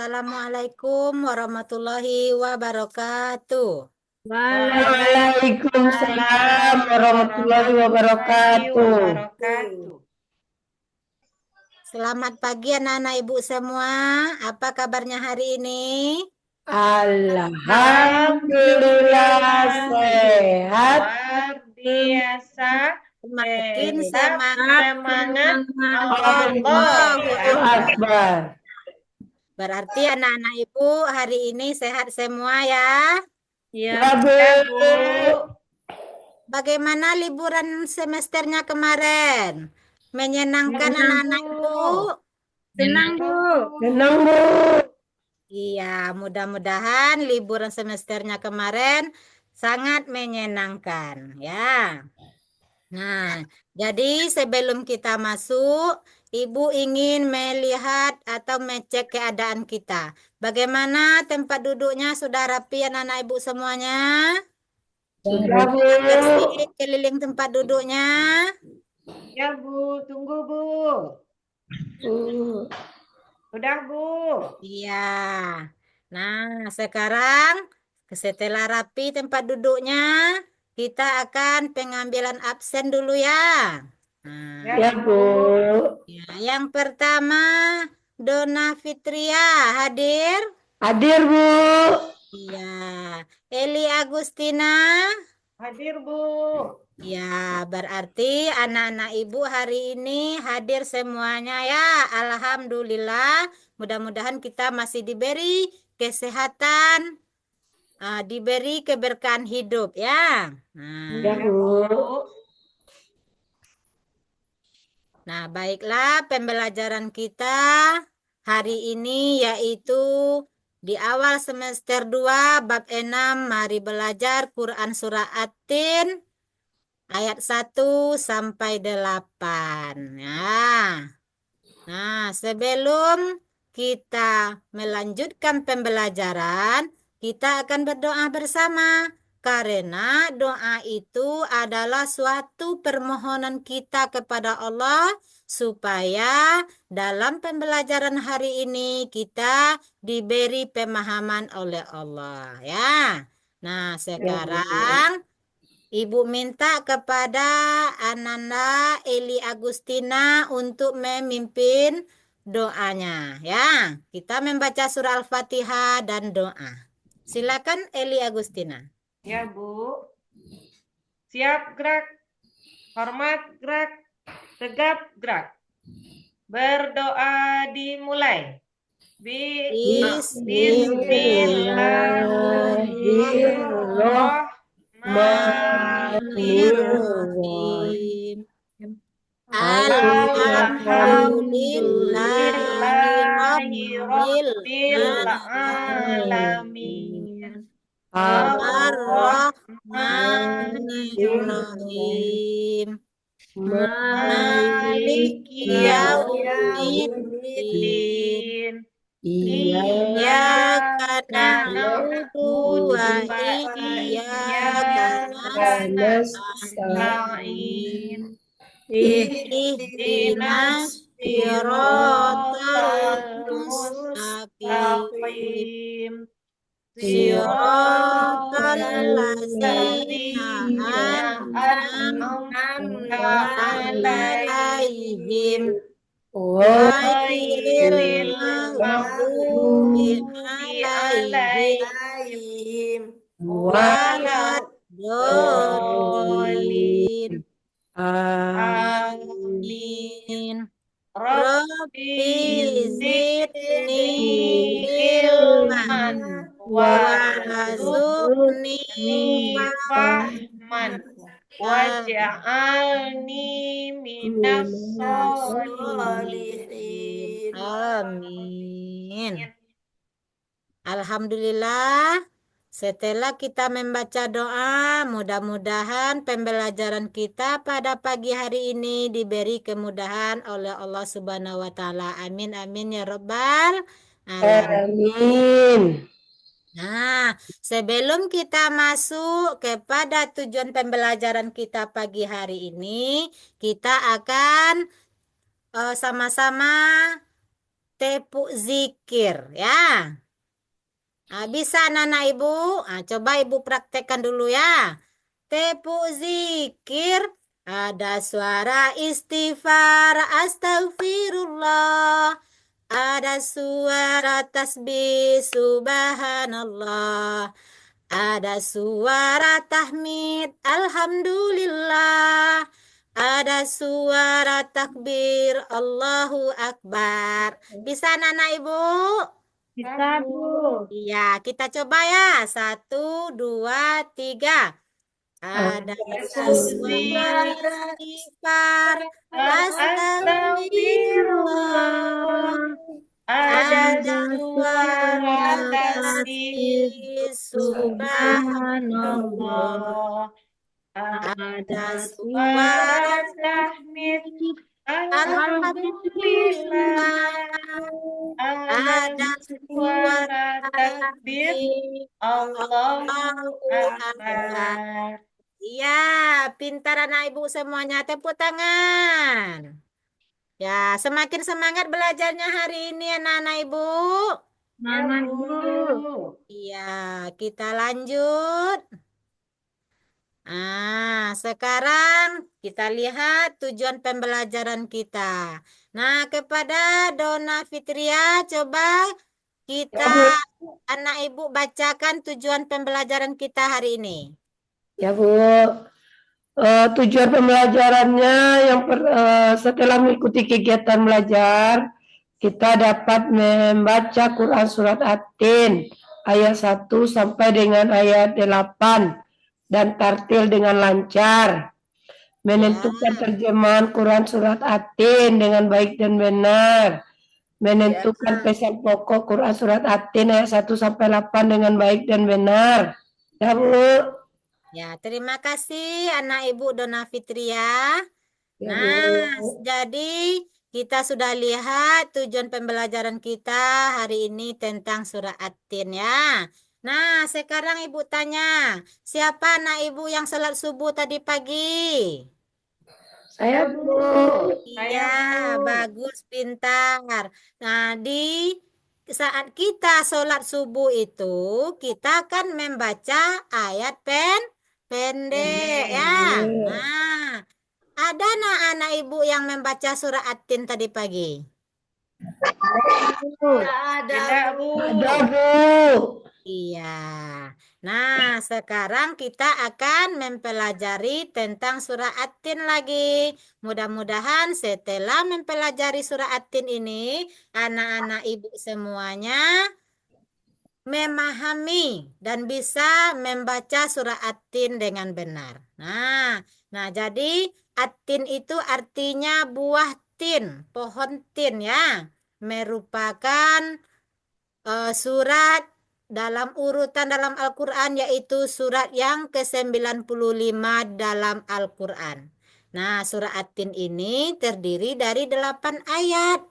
Assalamualaikum warahmatullahi wabarakatuh. Waalaikumsalam warahmatullahi wabarakatuh. Selamat pagi anak-anak ibu semua. Apa kabarnya hari ini? Alhamdulillah sehat. Luar biasa. Semakin Tetap semangat. Allahu Allahu Akbar. Berarti anak-anak ibu hari ini sehat semua ya. Ya, Bu. Bagaimana liburan semesternya kemarin? Menyenangkan anak-anak ibu? Senang, Bu. Senang, Bu. Iya, mudah-mudahan liburan semesternya kemarin sangat menyenangkan ya. Nah, jadi sebelum kita masuk, Ibu ingin melihat atau mengecek keadaan kita. Bagaimana tempat duduknya sudah rapi anak-anak Ibu semuanya? Sudah, Bu. Bersih keliling tempat duduknya. Ya, Bu. Tunggu, Bu. Sudah, Bu. Iya. Nah, sekarang setelah rapi tempat duduknya, kita akan pengambilan absen dulu ya. Nah, Ya, Bu. ya, yang pertama Dona Fitria hadir. Hadir, Bu. Iya. Eli Agustina. Hadir, Bu. Ya, berarti anak-anak ibu hari ini hadir semuanya ya. Alhamdulillah. Mudah-mudahan kita masih diberi kesehatan, diberi keberkahan hidup ya. Ya, Nah, Bu. baiklah pembelajaran kita hari ini yaitu di awal semester 2 bab 6 mari belajar Quran surah At-Tin ayat 1 sampai 8. Nah, sebelum kita melanjutkan pembelajaran, kita akan berdoa bersama. Karena doa itu adalah suatu permohonan kita kepada Allah supaya dalam pembelajaran hari ini kita diberi pemahaman oleh Allah ya. Nah, sekarang Ibu minta kepada Ananda Eli Agustina untuk memimpin doanya ya. Kita membaca surah Al-Fatihah dan doa. Silakan Eli Agustina. Ya, Bu. Siap gerak. Hormat gerak. Tegap gerak. Berdoa dimulai. Bismillahirrahmanirrahim. Alhamdulillahirabbil alamin. Ar-Rahmanir-Rahim. Maliki yaumiddin. Iyyaka na'budu wa iyyaka nasta'in. Ihdinas siratal mustaqim. Siratal ladzina an'amta alaihim ghairil maghdubi alaihim waladdallin. Amin. Rabbi zidni ilman warzuqni fahman waj'alni minas sholihin. Amin. Alhamdulillah. Setelah kita membaca doa, mudah-mudahan pembelajaran kita pada pagi hari ini diberi kemudahan oleh Allah Subhanahu wa taala. Amin amin ya rabbal alamin. Amin. Nah, sebelum kita masuk kepada tujuan pembelajaran kita pagi hari ini, kita akan sama-sama tepuk zikir ya. Bisa anak-anak ibu? Coba ibu praktekkan dulu ya. Tepuk zikir. Ada suara istighfar, astagfirullah. Ada suara tasbih, subhanallah. Ada suara tahmid, alhamdulillah. Ada suara takbir, Allahu Akbar. Bisa anak-anak ibu? Bisa, Bu. Iya, kita coba ya. 1, 2, 3. Ada suara istighfar, astagfirullah. Ada Ada suara suara tasbih, tasbih, subhanallah. ada Ada suara suara tahmid, alhamdulillah. alhamdulillah. Ada Ada suara suara takbir, takbir, Allahu Allahu Akbar. Akbar. Iya, pintar anak ibu semuanya. Tepuk tangan. Ya, semakin semangat belajarnya hari ini anak-anak ibu. Ya, Bu. Iya, kita lanjut. Sekarang kita lihat tujuan pembelajaran kita. Nah, kepada Dona Fitria, coba kita anak ibu bacakan tujuan pembelajaran kita hari ini. Ya, Bu. Tujuan pembelajarannya setelah mengikuti kegiatan belajar, kita dapat membaca Quran Surat At-Tin ayat 1 sampai dengan ayat 8 dan tartil dengan lancar. Menentukan terjemahan Quran Surat At-Tin dengan baik dan benar. Menentukan pesan pokok Quran Surat At-Tin ayat 1 sampai 8 dengan baik dan benar. Ya, Bu. Ya, terima kasih anak ibu Dona Fitria. Ya, Nah, Bu. jadi kita sudah lihat tujuan pembelajaran kita hari ini tentang surah At-Tin ya. Nah, sekarang ibu tanya, siapa anak ibu yang sholat subuh tadi pagi? Saya, Bu. Iya, Bu. bagus, pintar. Nah, di saat kita sholat subuh itu, kita akan membaca ayat pendek ya. Nah, ada anak ibu yang membaca surah At-Tin tadi pagi? Tidak, Bu. Ada, Bu. Iya. Nah, sekarang kita akan mempelajari tentang surah At-Tin lagi. Mudah-mudahan setelah mempelajari surah At-Tin ini, anak-anak ibu semuanya memahami dan bisa membaca surah At-Tin dengan benar. Nah, jadi At-Tin itu artinya buah tin, pohon tin ya. Merupakan surat dalam urutan dalam Al-Quran yaitu surat yang ke-95 dalam Al-Quran. Nah, surah At-Tin ini terdiri dari 8 ayat.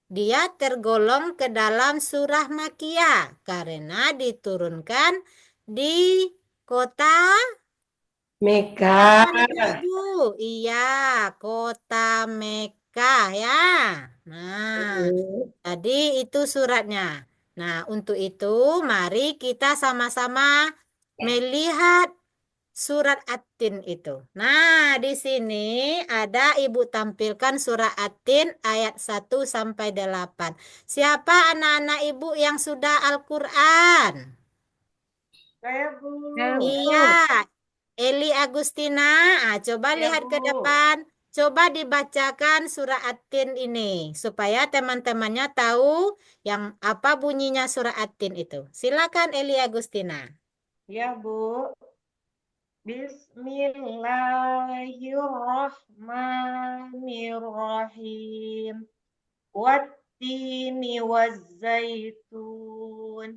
Dia tergolong ke dalam surah Makiyah karena diturunkan di kota Meka. Ibu. Iya, kota Mekah ya. Nah, tadi itu suratnya. Nah, untuk itu mari kita sama-sama melihat surat At-Tin itu. Nah, di sini ada Ibu tampilkan surah At-Tin ayat 1 sampai 8. Siapa anak-anak Ibu yang sudah Al-Qur'an? Saya, Bu. Iya, Eli Agustina. Coba Ya, lihat ke Bu. depan. Coba dibacakan surah At-Tin ini supaya teman-temannya tahu yang apa bunyinya surah At-Tin itu. Silakan Eli Agustina. Ya, Bu. Bismillahirrahmanirrahim. Wattini wazzaitun.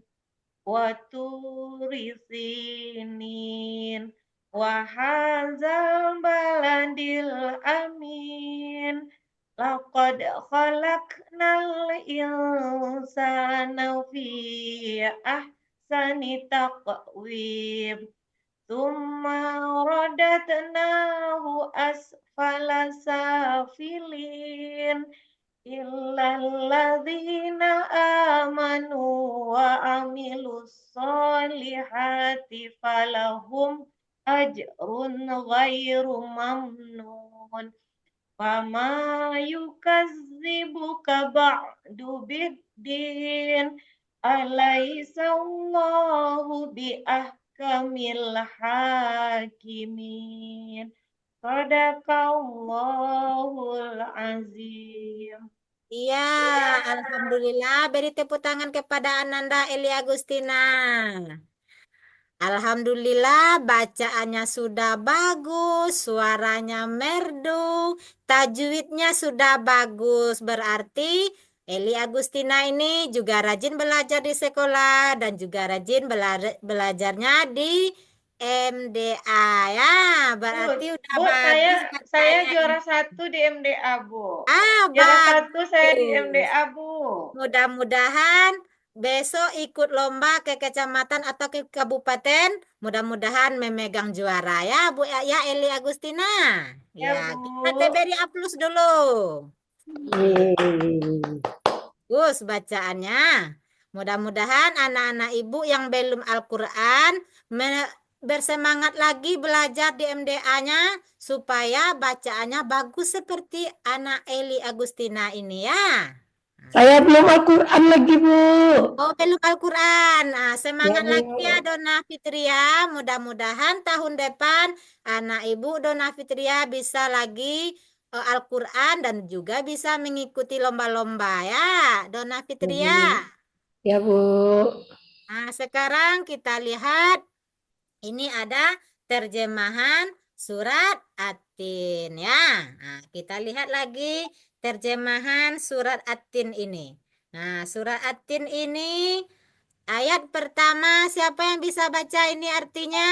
Waturi sinin. Wahazal baladil amin. Laqad khalaqnal insana fi ahsani taqwim. Tsumma radatnahu asfala safilin. illalladzina amanu wa amilus solihati falahum ajrun ghairu mamnun. Fama yukazzibuka ba'du biddin alaisallahu biahkamil hakimin. Sadaqallahul azim. Iya, alhamdulillah. Beri tepuk tangan kepada Ananda Eli Agustina. Alhamdulillah, bacaannya sudah bagus, suaranya merdu, tajwidnya sudah bagus. Berarti Eli Agustina ini juga rajin belajar di sekolah dan juga rajin belajarnya di MDA ya. Berarti udah Bu, bagus saya bacanya juara ini. 1 di MDA, Bu. Ah, Juara 1 saya di bagus. MDA, Bu. Mudah-mudahan besok ikut lomba ke kecamatan atau ke kabupaten. Mudah-mudahan memegang juara ya, Bu ya Eli Agustina. Ya, Ya, kita Bu. TBRI Aplus dulu. Bagus bacaannya. Mudah-mudahan anak-anak ibu yang belum Al-Quran bersemangat lagi belajar di MDA-nya supaya bacaannya bagus seperti anak Eli Agustina ini ya. Saya belum Al-Quran lagi, Bu. Oh, belum Al-Quran. Nah, semangat Ya, Bu. lagi ya Dona Fitria. Mudah-mudahan tahun depan anak ibu Dona Fitria bisa lagi Al-Quran dan juga bisa mengikuti lomba-lomba ya, Dona Fitria. Ya, Bu. Nah, sekarang kita lihat ini ada terjemahan surat At-Tin ya. Nah, kita lihat lagi terjemahan surat At-Tin ini. Nah, surat At-Tin ini ayat pertama, siapa yang bisa baca ini artinya?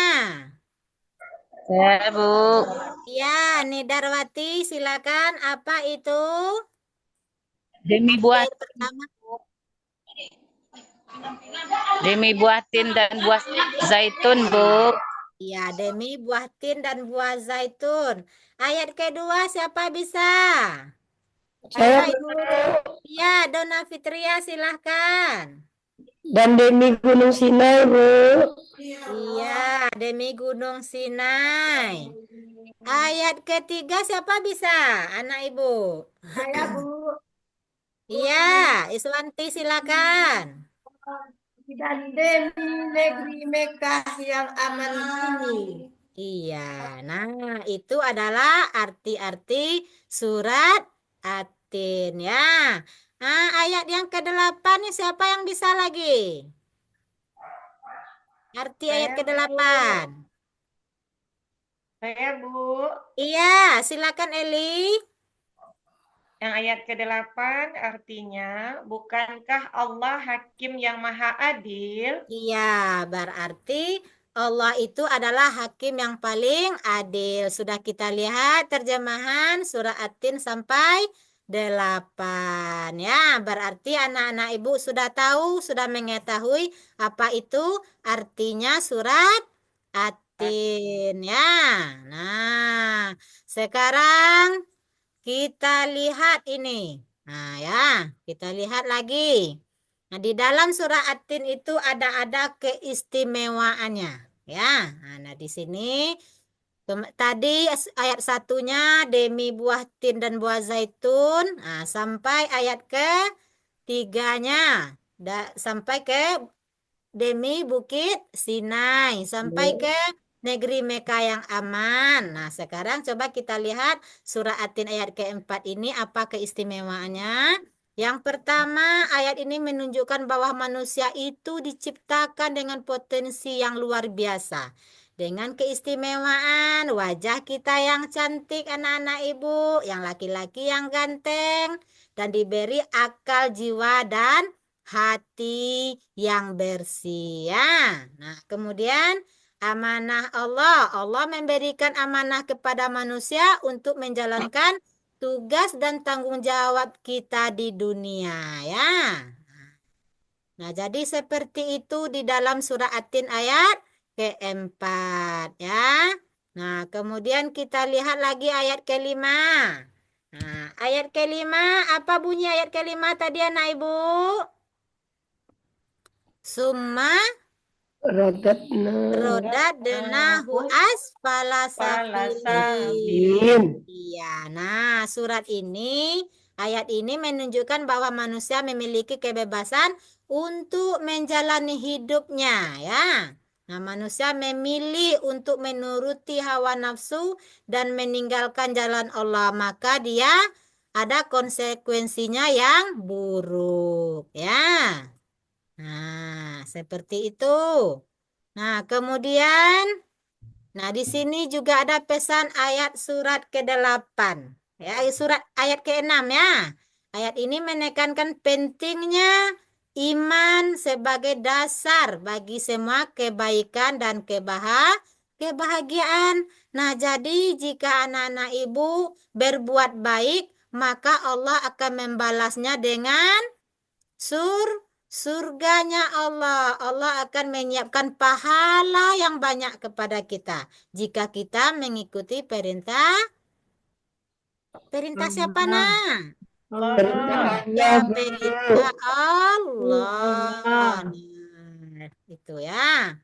Ya, Bu. Ya, Nidarwati, silakan. Apa itu? Demi buah Ayat pertama. tin dan buah zaitun, Bu. Ya, demi buah tin dan buah zaitun. Ayat kedua, siapa bisa? Saya Apa itu? Ya, Dona Fitria, silahkan. dan demi Gunung Sinai, Bu. Iya, demi Gunung Sinai. Ayat ketiga, siapa bisa? Anak ibu. Saya, Bu. Iya, Iswanti silakan. Dan demi negeri Mekah yang aman ini. Iya, nah itu adalah arti-arti surat At-Tin ya. Nah, ayat yang ke-8 nih siapa yang bisa lagi? Arti ayat Saya, ke-8. Saya, Bu. Iya, silakan Eli. Yang ayat ke-8 artinya, bukankah Allah hakim yang maha adil? Iya, berarti Allah itu adalah hakim yang paling adil. Sudah kita lihat terjemahan surah At-Tin sampai 8. Ya, berarti anak-anak ibu sudah tahu, sudah mengetahui apa itu artinya surat At-Tin. Ya, nah sekarang kita lihat ini. Nah ya, kita lihat lagi. Nah, di dalam surah At-Tin itu ada keistimewaannya, ya. Nah, di sini tadi ayat satunya demi buah tin dan buah zaitun, nah, sampai ayat ke tiganya, sampai ke demi Bukit Sinai, sampai ke negeri Mekah yang aman. Nah, sekarang coba kita lihat surah At-Tin ayat keempat ini apa keistimewaannya. Yang pertama, ayat ini menunjukkan bahwa manusia itu diciptakan dengan potensi yang luar biasa. Dengan keistimewaan wajah kita yang cantik anak-anak ibu, yang laki-laki yang ganteng, dan diberi akal jiwa dan hati yang bersih ya. Nah, kemudian amanah Allah. Allah memberikan amanah kepada manusia untuk menjalankan tugas dan tanggung jawab kita di dunia ya. Nah, jadi seperti itu di dalam surah At-Tin ayat keempat ya. Nah, kemudian kita lihat lagi ayat kelima. Nah, ayat kelima, apa bunyi ayat kelima tadi anak ibu? Summa Rodatna. rodadenahu asfala safilin. In. Iya, nah surat ini, ayat ini menunjukkan bahwa manusia memiliki kebebasan untuk menjalani hidupnya, ya. Nah, manusia memilih untuk menuruti hawa nafsu dan meninggalkan jalan Allah, maka dia ada konsekuensinya yang buruk, ya. Nah, seperti itu. Nah, kemudian, nah di sini juga ada pesan ayat surat ke-8. Ya, surat ayat ke-6 ya. Ayat ini menekankan pentingnya iman sebagai dasar bagi semua kebaikan dan kebahagiaan. Nah, jadi jika anak-anak ibu berbuat baik, maka Allah akan membalasnya dengan surganya Allah. Allah akan menyiapkan pahala yang banyak kepada kita jika kita mengikuti perintah siapa nah? Perintah Ya, Allah, Bu. perintah Allah. Nah, itu ya.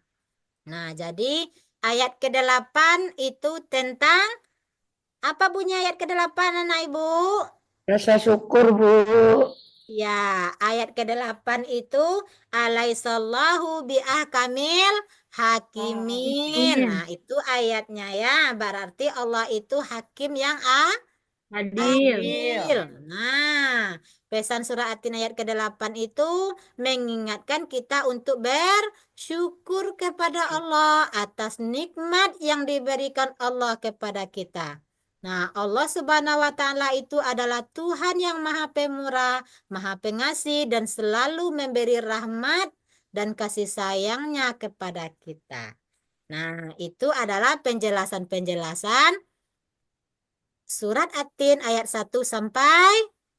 Nah, jadi ayat ke-8 itu tentang apa bunyi ayat ke-8 anak ibu? Rasa syukur, Bu. Ya, ayat ke-8 itu alaihissallahu biahkamil hakimin. Nah, itu ayatnya ya. Berarti Allah itu hakim yang adil. Nah, pesan surah At-Tin ayat ke-8 itu mengingatkan kita untuk bersyukur kepada Allah atas nikmat yang diberikan Allah kepada kita. Nah, Allah Subhanahu wa Ta'ala itu adalah Tuhan yang Maha Pemurah, Maha Pengasih, dan selalu memberi rahmat dan kasih sayangnya kepada kita. Nah, itu adalah penjelasan-penjelasan surat At-Tin ayat 1 sampai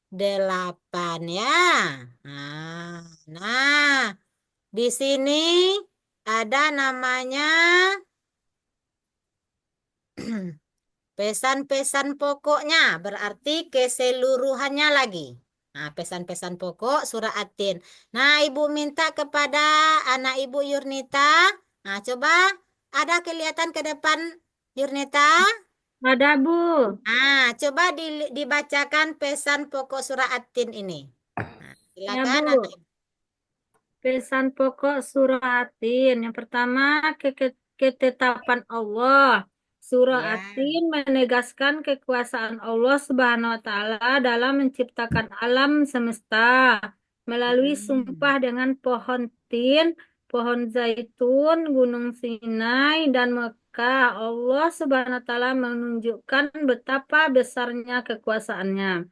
8 ya. Nah, di sini ada namanya pesan-pesan pokoknya, berarti keseluruhannya lagi. Nah, pesan-pesan pokok surah At-Tin. Nah, Ibu minta kepada anak Ibu Yurnita. Nah, coba ada kelihatan ke depan Yurnita. Ada, Bu. Nah, coba dibacakan pesan pokok surah At-Tin ini. Nah, Ya, silakan Bu. anak Ibu. Pesan pokok surah At-Tin. Yang pertama, ketetapan Allah. Surah Ya. At-Tin menegaskan kekuasaan Allah Subhanahu wa Ta'ala dalam menciptakan alam semesta melalui sumpah dengan pohon tin, pohon zaitun, gunung Sinai, dan Mekah. Allah Subhanahu wa Ta'ala menunjukkan betapa besarnya kekuasaannya.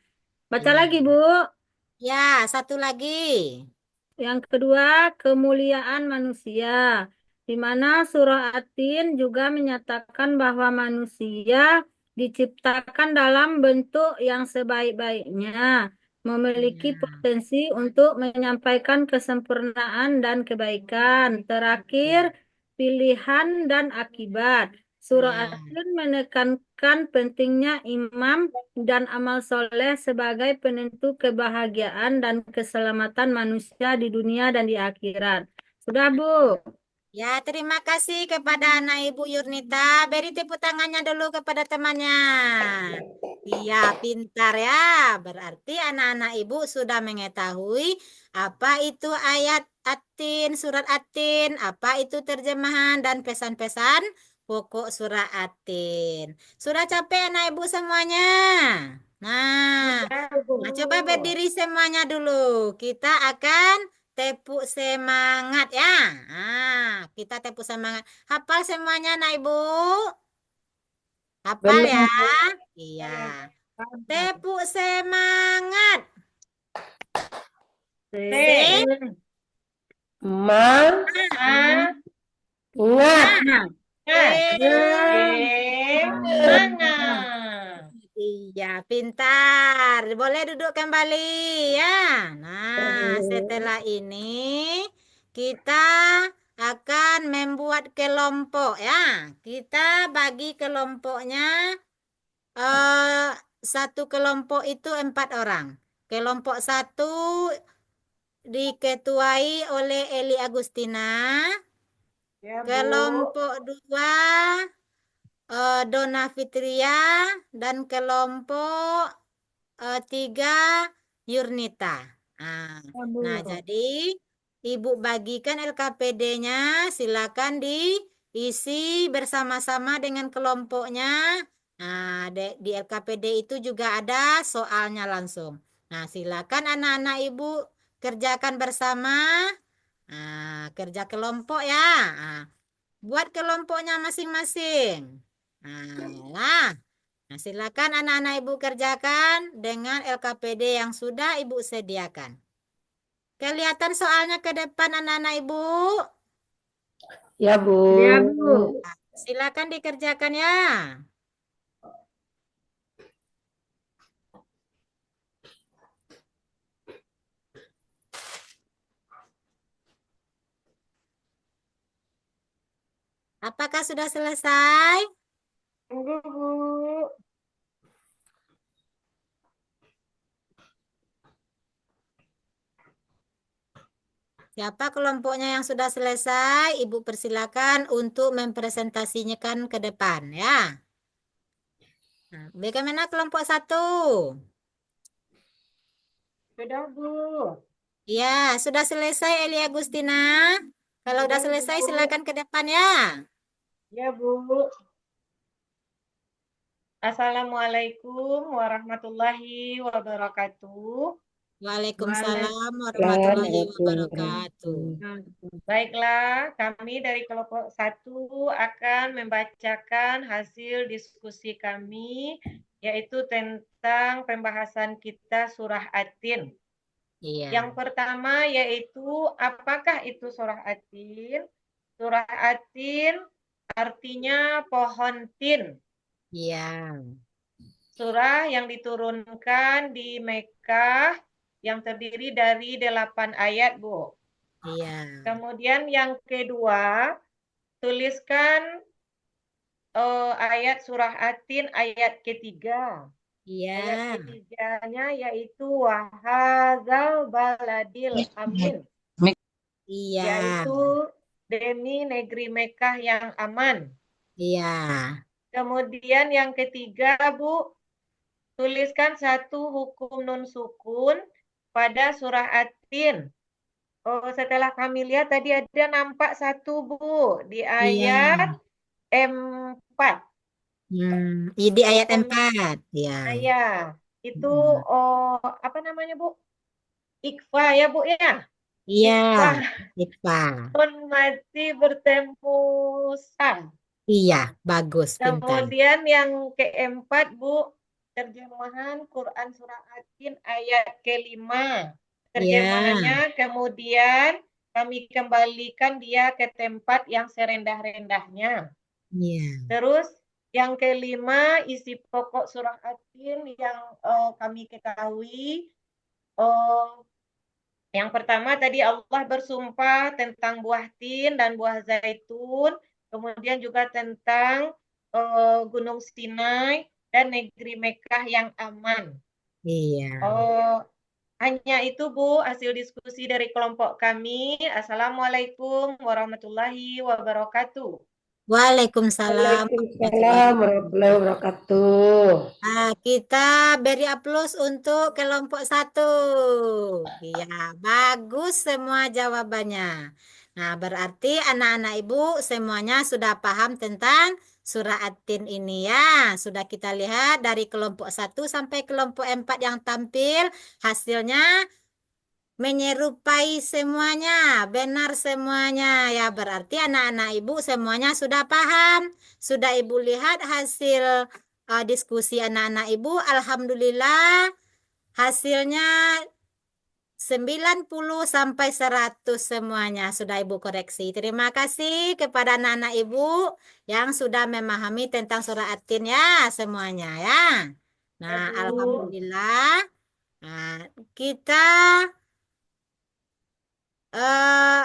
Baca Iya. lagi, Bu. Ya, satu lagi. Yang kedua, kemuliaan manusia, di mana surah At-Tin juga menyatakan bahwa manusia diciptakan dalam bentuk yang sebaik-baiknya, memiliki Ya. potensi untuk menyampaikan kesempurnaan dan kebaikan. Terakhir, pilihan dan akibat. Surah Ya. At-Tin menekankan pentingnya imam dan amal soleh sebagai penentu kebahagiaan dan keselamatan manusia di dunia dan di akhirat. Sudah, Bu? Ya, terima kasih kepada anak Ibu Yurnita. Beri tepuk tangannya dulu kepada temannya. Iya, pintar ya. Berarti anak-anak Ibu sudah mengetahui apa itu ayat At-Tin, surat At-Tin, apa itu terjemahan dan pesan-pesan pokok surah At-Tin. Sudah capek anak Ibu semuanya? Nah, coba berdiri semuanya dulu. Kita akan tepuk semangat ya. Kita tepuk semangat. Hafal semuanya, Nak Ibu? Hafal ya? Benar. Iya. Tepuk semangat. Semangat. Nah, Semangat. Iya, pintar. Boleh duduk kembali ya. Nah, setelah ini kita akan membuat kelompok ya. Kita bagi kelompoknya satu kelompok itu 4 orang. Kelompok 1 diketuai oleh Eli Agustina. Ya, Bu. Kelompok 2 Dona Fitria. Dan kelompok 3 Yurnita. Nah, jadi Ibu bagikan LKPD-nya, silakan diisi bersama-sama dengan kelompoknya. Nah, di LKPD itu juga ada soalnya langsung. Nah, silakan anak-anak Ibu kerjakan bersama. Nah, kerja kelompok ya. Nah, buat kelompoknya masing-masing. Nah, silakan anak-anak Ibu kerjakan dengan LKPD yang sudah Ibu sediakan. Kelihatan soalnya ke depan anak-anak Ibu? Ya, Bu. Ya, Bu. Silakan dikerjakan ya. Apakah sudah selesai? Tunggu, Bu. Siapa kelompoknya yang sudah selesai? Ibu persilakan untuk mempresentasikan ke depan ya. Nah, bagaimana kelompok 1? Sudah, Bu. Ya, sudah selesai Eli Agustina. Kalau sudah Sudah, selesai Bu. silakan ke depan ya. Ya, Bu. Assalamualaikum warahmatullahi wabarakatuh. Waalaikumsalam warahmatullahi wabarakatuh. Baiklah, kami dari kelompok 1 akan membacakan hasil diskusi kami, yaitu tentang pembahasan kita surah At-Tin. Iya. Yang pertama yaitu, apakah itu surah At-Tin? Surah At-Tin artinya pohon tin. Iya. Surah yang diturunkan di Mekah yang terdiri dari 8 ayat, Bu. Iya. Kemudian yang kedua, tuliskan ayat surah At-Tin ayat ketiga. Iya. Ayat ketiganya yaitu wahadzal baladil amin. Iya. Yaitu demi negeri Mekah yang aman. Iya. Kemudian yang ketiga, Bu, tuliskan satu hukum nun sukun pada surah At-Tin. Oh, setelah kami lihat tadi ada nampak satu, Bu, di Iya. ayat 4. Di ayat Hukumnya 4. Ya. ya, itu apa namanya, Bu? Ikfa ya, Bu ya. Iya. Ikfa Ipa. nun masih bertemu sa. Iya, bagus, pintar. Kemudian yang keempat, Bu, terjemahan Quran Surah At-Tin ayat kelima. Iya. Terjemahannya kemudian kami kembalikan dia ke tempat yang serendah-rendahnya. Iya. Terus yang kelima, isi pokok surah At-Tin yang kami ketahui. Yang pertama tadi Allah bersumpah tentang buah tin dan buah zaitun, kemudian juga tentang Gunung Sinai dan negeri Mekah yang aman. Iya. Hanya itu, Bu, hasil diskusi dari kelompok kami. Assalamualaikum warahmatullahi wabarakatuh. Waalaikumsalam warahmatullahi Waalaikumsalam warahmatullahi wabarakatuh. Kita beri aplaus untuk kelompok 1. Iya, bagus semua jawabannya. Nah, berarti anak-anak Ibu semuanya sudah paham tentang surah At-Tin ini ya. Sudah kita lihat dari kelompok 1 sampai kelompok 4 yang tampil. Hasilnya menyerupai semuanya, benar semuanya. Ya, berarti anak-anak Ibu semuanya sudah paham. Sudah Ibu lihat hasil diskusi anak-anak Ibu. Alhamdulillah hasilnya 90 sampai 100 semuanya sudah Ibu koreksi. Terima kasih kepada anak-anak Ibu yang sudah memahami tentang surah At-Tin ya semuanya ya. Nah, Bu. alhamdulillah. Nah, kita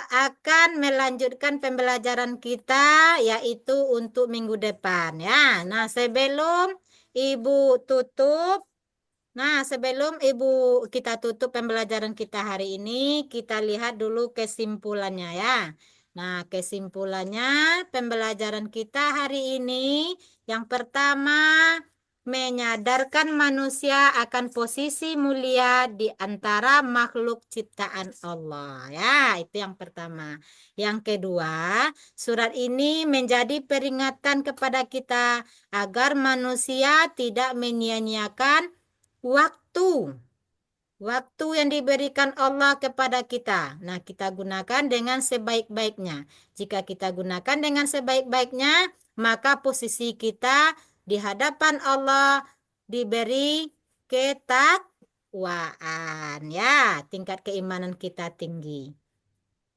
akan melanjutkan pembelajaran kita yaitu untuk minggu depan ya. Nah, sebelum Ibu tutup. Nah, sebelum Ibu kita tutup pembelajaran kita hari ini, kita lihat dulu kesimpulannya ya. Nah, kesimpulannya pembelajaran kita hari ini yang pertama menyadarkan manusia akan posisi mulia di antara makhluk ciptaan Allah. Ya, itu yang pertama. Yang kedua, surat ini menjadi peringatan kepada kita agar manusia tidak menyia-nyiakan waktu yang diberikan Allah kepada kita. Nah, kita gunakan dengan sebaik-baiknya. Jika kita gunakan dengan sebaik-baiknya, maka posisi kita di hadapan Allah diberi ketakwaan. Ya, tingkat keimanan kita tinggi.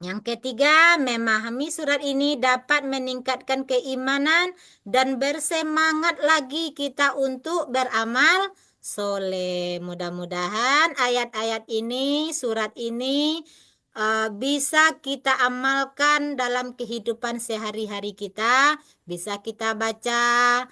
Yang ketiga, memahami surat ini dapat meningkatkan keimanan dan bersemangat lagi kita untuk beramal soleh. Mudah-mudahan ayat-ayat ini, surat ini bisa kita amalkan dalam kehidupan sehari-hari kita. Bisa kita baca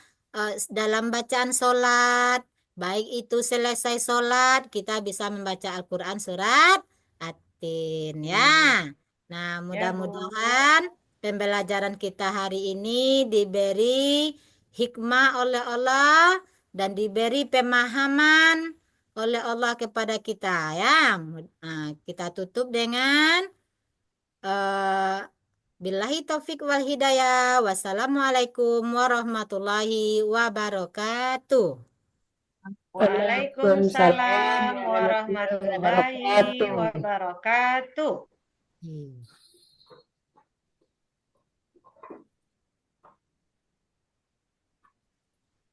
dalam bacaan solat. Baik itu selesai solat, kita bisa membaca Al-Quran surat At-Tin. Ya. Nah, Ya, Bu. mudah-mudahan pembelajaran kita hari ini diberi hikmah oleh Allah dan diberi pemahaman oleh Allah kepada kita ya. Nah, kita tutup dengan billahi taufik wal hidayah. Wassalamualaikum warahmatullahi wabarakatuh. Waalaikumsalam warahmatullahi wabarakatuh. wabarakatuh. Hmm.